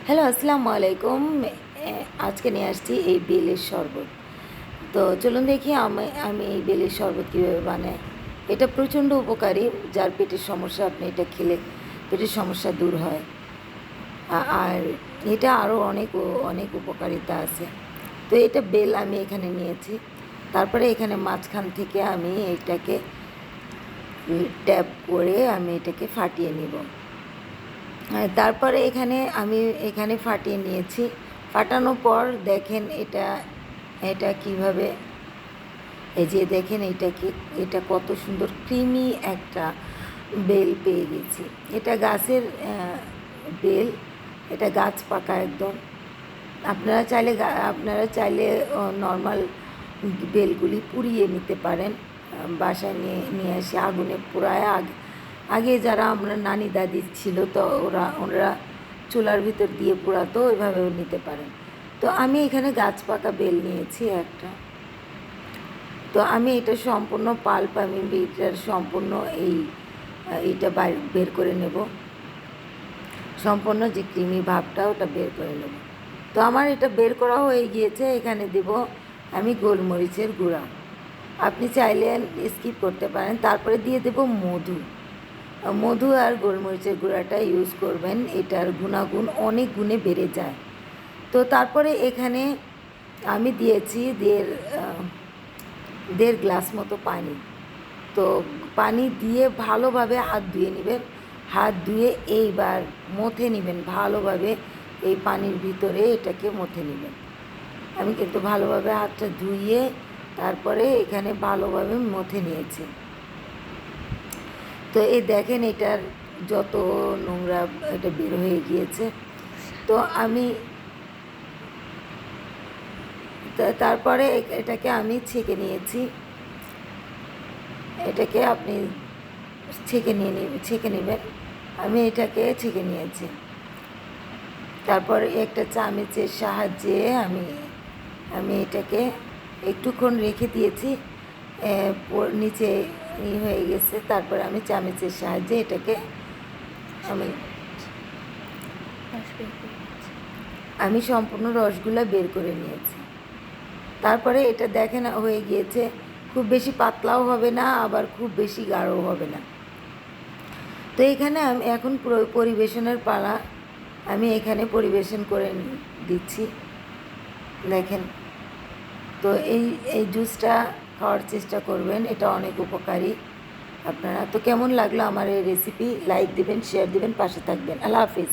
Hello, আসসালামু আলাইকুম। আজকে নিয়ে আসছি এই বেলের শরবত। তো চলুন দেখি আমি এই বেলের শরবত কীভাবে বানাই। এটা প্রচণ্ড উপকারী, যার পেটের সমস্যা আপনি এটা খেলে পেটের সমস্যা দূর হয়। আর এটা আরও অনেক উপকারিতা আছে। তো এটা বেল আমি এখানে নিয়েছি। তারপরে এখানে মাঝখান থেকে আমি এটাকে ট্যাপ করে আমি এটাকে ফাটিয়ে নিব। তারপরে আমি ফাটিয়ে নিয়েছি। ফাটানোর পর দেখেন এটা কিভাবে, এই যে দেখেন এটা কত সুন্দর ক্রিমি একটা বেল পেয়ে গেছি। এটা গাছের বেল, এটা গাছ পাকা একদম। আপনারা চাইলে নর্মাল বেলগুলি পুড়িয়ে নিতে পারেন। বাসায় নিয়ে এসে আগুনে পোড়ায় আগে যারা আমরা নানি দাদি ছিল, তো ওরা চুলার ভিতর দিয়ে পোড়াতো, ওইভাবেও নিতে পারেন। তো আমি এখানে গাছ পাকা বেল নিয়েছি একটা। তো আমি এটা সম্পূর্ণ পাল্প, আমি এটার সম্পূর্ণ এইটা বের করে নেব। সম্পূর্ণ যে ক্রিমি ভাবটা ওটা বের করে নেব। তো আমার এটা বের করা হয়ে গিয়েছে। এখানে দেব আমি গোলমরিচের গুঁড়া। আপনি চাইলে স্কিপ করতে পারেন। তারপরে দিয়ে দেব মধু আর গোলমরিচের গুঁড়াটা ইউজ করবেন, এটার গুণাগুণ অনেক গুণে বেড়ে যায়। তো তারপরে এখানে আমি দিয়েছি দেড় গ্লাস মতো পানি। তো পানি দিয়ে ভালোভাবে হাত ধুয়ে নেবেন। হাত ধুয়ে এইবার মথে নেবেন ভালোভাবে, এই পানির ভিতরে এটাকে মথে নেবেন। আমি কিন্তু ভালোভাবে হাতটা ধুয়ে তারপরে এখানে ভালোভাবে মথে নিয়েছি। তো এই দেখেন এটার যত নোংরা এটা বের হয়ে গিয়েছে। তো আমি তারপরে এটাকে আমি ছেঁকে নিয়েছি। এটাকে আপনি ছেঁকে নেবেন। আমি এটাকে ছেঁকে নিয়েছি। তারপর একটা চামচের সাহায্যে আমি এটাকে একটুক্ষণ রেখে দিয়েছি, নিচে হয়ে গেছে। তারপর আমি চামচের সাহায্যে এটাকে আমি সম্পূর্ণ রসগুলা বের করে নিয়েছি। তারপরে এটা দেখেন হয়ে গিয়েছে। খুব বেশি পাতলাও হবে না, আবার খুব বেশি গাঢ়ও হবে না। তো এখানে আমি এখন পরিবেশনের পালা। আমি এখানে পরিবেশন করে দিচ্ছি, দেখেন। তো এই জুসটা খাওয়ার চেষ্টা করবেন, এটা অনেক উপকারী। আপনারা তো কেমন লাগলো আমার এই রেসিপি? লাইক দিবেন, শেয়ার দিবেন, পাশে থাকবেন। আল্লাহ হাফিজ।